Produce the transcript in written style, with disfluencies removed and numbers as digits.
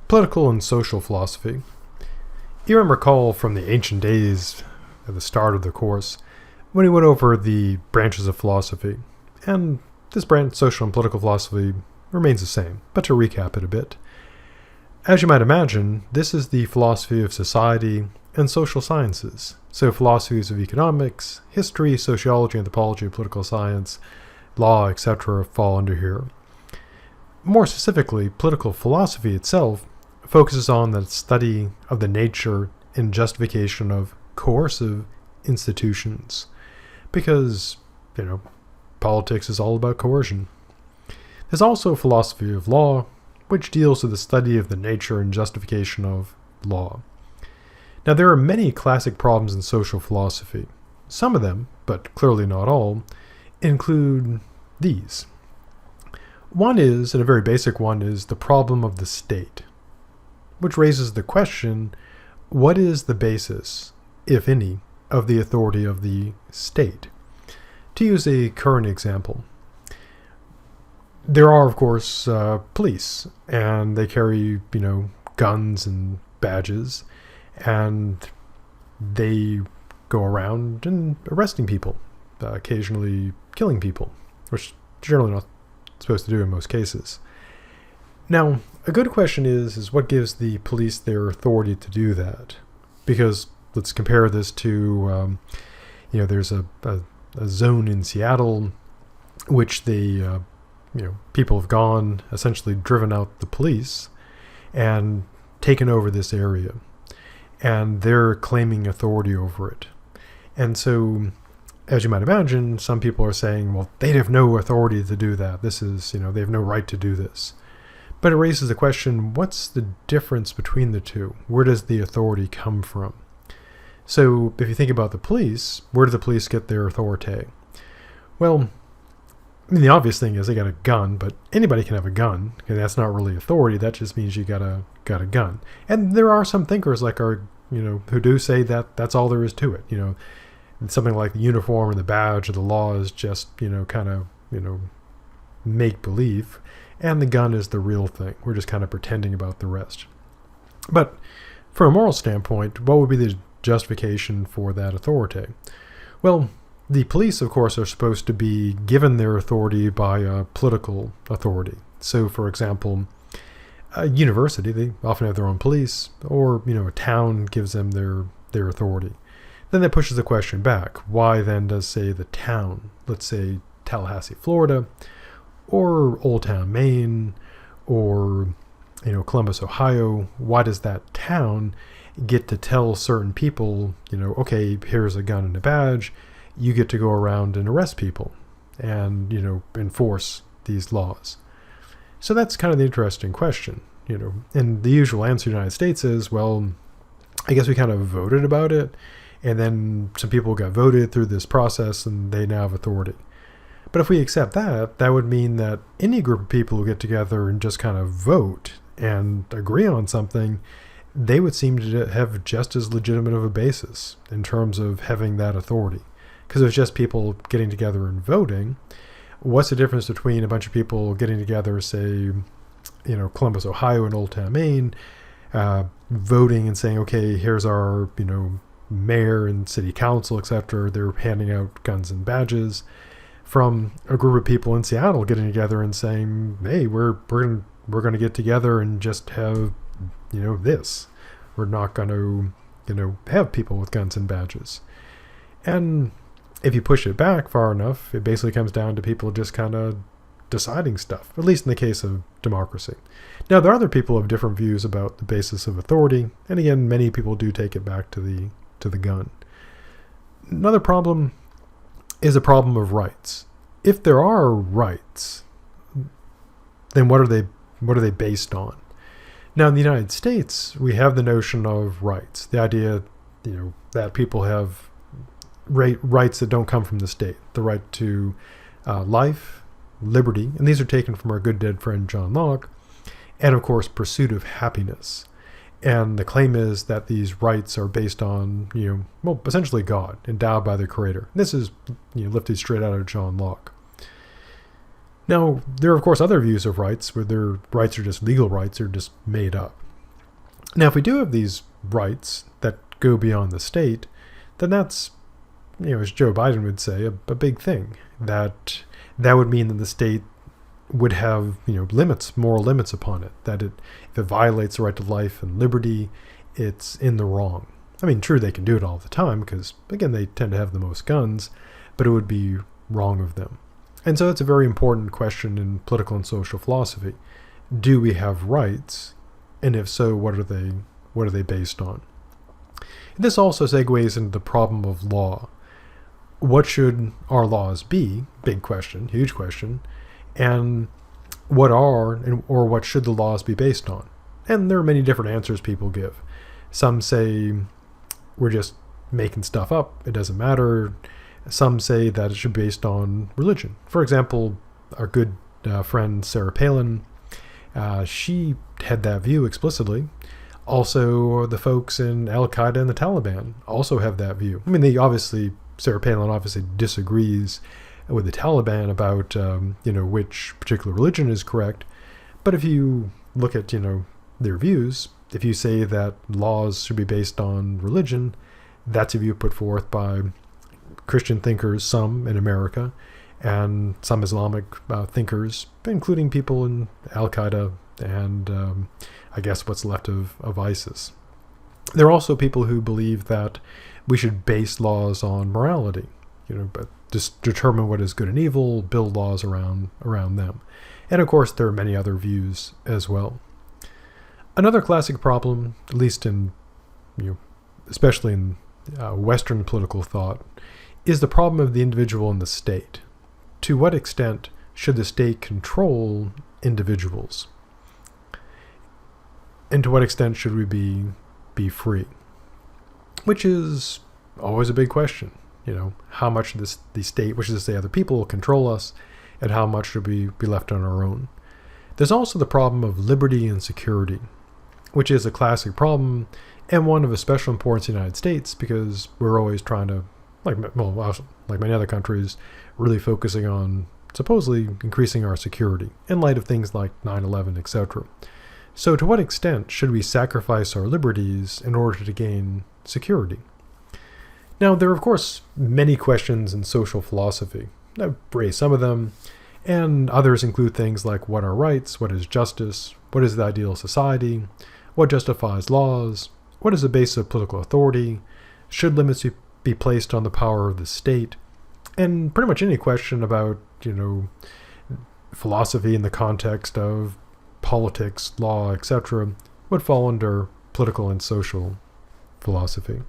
Political and social philosophy. You might recall from the ancient days at the start of the course when we went over the branches of philosophy, and this branch, social and political philosophy, remains the same, but to recap it a bit. As you might imagine, this is the philosophy of society and social sciences, so philosophies of economics, history, sociology, anthropology, political science, law, etc. fall under here. More specifically, political philosophy itself focuses on the study of the nature and justification of coercive institutions, because, politics is all about coercion. There's also philosophy of law, which deals with the study of the nature and justification of law. Now, there are many classic problems in social philosophy. Some of them, but clearly not all, include these. One is, and a very basic one, is the problem of the state, which raises the question, what is the basis, if any, of the authority of the state? To use a current example, there are, of course, police, and they carry, guns and badges, and they go around and arresting people, occasionally killing people, which generally not supposed to do in most cases. Now, a good question is what gives the police their authority to do that? Because let's compare this to, there's a zone in Seattle which the people have gone, essentially driven out the police and taken over this area, and they're claiming authority over it. And so, as you might imagine, some people are saying, well, they have no authority to do that. This is, they have no right to do this. But it raises the question, what's the difference between the two? Where does the authority come from? So if you think about the police, where do the police get their authority? Well, the obvious thing is they got a gun, but anybody can have a gun. Okay, that's not really authority. That just means you got a gun. And there are some thinkers like who do say that that's all there is to it. Something like the uniform or the badge or the law is just, make believe. And the gun is the real thing. We're just kind of pretending about the rest. But from a moral standpoint, what would be the justification for that authority? Well, the police, of course, are supposed to be given their authority by a political authority. So, for example, a university, they often have their own police, or, a town gives them their authority. Then that pushes the question back. Why then does, say, the town, let's say Tallahassee, Florida, or Old Town, Maine, or, Columbus, Ohio, why does that town get to tell certain people, okay, here's a gun and a badge, you get to go around and arrest people and, enforce these laws? So that's kind of the interesting question, and the usual answer in the United States is, well, I guess we kind of voted about it, and then some people got voted through this process and they now have authority. But if we accept that, that would mean that any group of people who get together and just kind of vote and agree on something, they would seem to have just as legitimate of a basis in terms of having that authority. Because if it's just people getting together and voting, what's the difference between a bunch of people getting together, say, Columbus, Ohio, and Old Town, Maine, voting and saying, okay, here's our, mayor and city council, etc. They're handing out guns and badges, from a group of people in Seattle getting together and saying, hey, we're going to get together and just have, this. We're not going to, have people with guns and badges. And if you push it back far enough, it basically comes down to people just kind of deciding stuff, at least in the case of democracy. Now, there are other people who have different views about the basis of authority, and again, many people do take it back to the gun. Another problem is a problem of rights. If there are rights, then what are they based on? Now, in the United States, we have the notion of rights, the idea, that people have rights that don't come from the state, the right to life, liberty, and these are taken from our good dead friend John Locke, and of course, pursuit of happiness. And the claim is that these rights are based on, essentially God, endowed by the Creator. This is lifted straight out of John Locke. Now, there are, of course, other views of rights where their rights are just legal rights or just made up. Now, if we do have these rights that go beyond the state, then that's, as Joe Biden would say, a big thing. That would mean that the state would have, limits, moral limits upon it. That if it violates the right to life and liberty, it's in the wrong. I mean, true, they can do it all the time because, again, they tend to have the most guns, but it would be wrong of them. And so it's a very important question in political and social philosophy. Do we have rights? And if so, what are they based on? And this also segues into the problem of law. What should our laws be? Big question, huge question. And what should the laws be based on? And there are many different answers people give. Some say we're just making stuff up, it doesn't matter. Some say that it should be based on religion. For example, our good friend Sarah Palin, she had that view explicitly. Also, the folks in Al-Qaeda and the Taliban also have that view. I mean, Sarah Palin obviously disagrees with the Taliban about, which particular religion is correct. But if you look at, their views, if you say that laws should be based on religion, that's a view put forth by Christian thinkers, some in America, and some Islamic thinkers, including people in Al-Qaeda and I guess what's left of ISIS. There are also people who believe that we should base laws on morality, but just determine what is good and evil, build laws around them. And of course, there are many other views as well. Another classic problem, at least in, especially in Western political thought, is the problem of the individual and the state. To what extent should the state control individuals? And to what extent should we be free? Which is always a big question. How much the state, which is to say other people, will control us, and how much should we be left on our own? There's also the problem of liberty and security, which is a classic problem and one of special importance in the United States because we're always trying to, like many other countries, really focusing on supposedly increasing our security in light of things like 9/11, etc. So to what extent should we sacrifice our liberties in order to gain security? Now, there are, of course, many questions in social philosophy. I've raised some of them, and others include things like what are rights, what is justice, what is the ideal society, what justifies laws, what is the basis of political authority, should limits be placed on the power of the state, and pretty much any question about, philosophy in the context of politics, law, etc., would fall under political and social philosophy.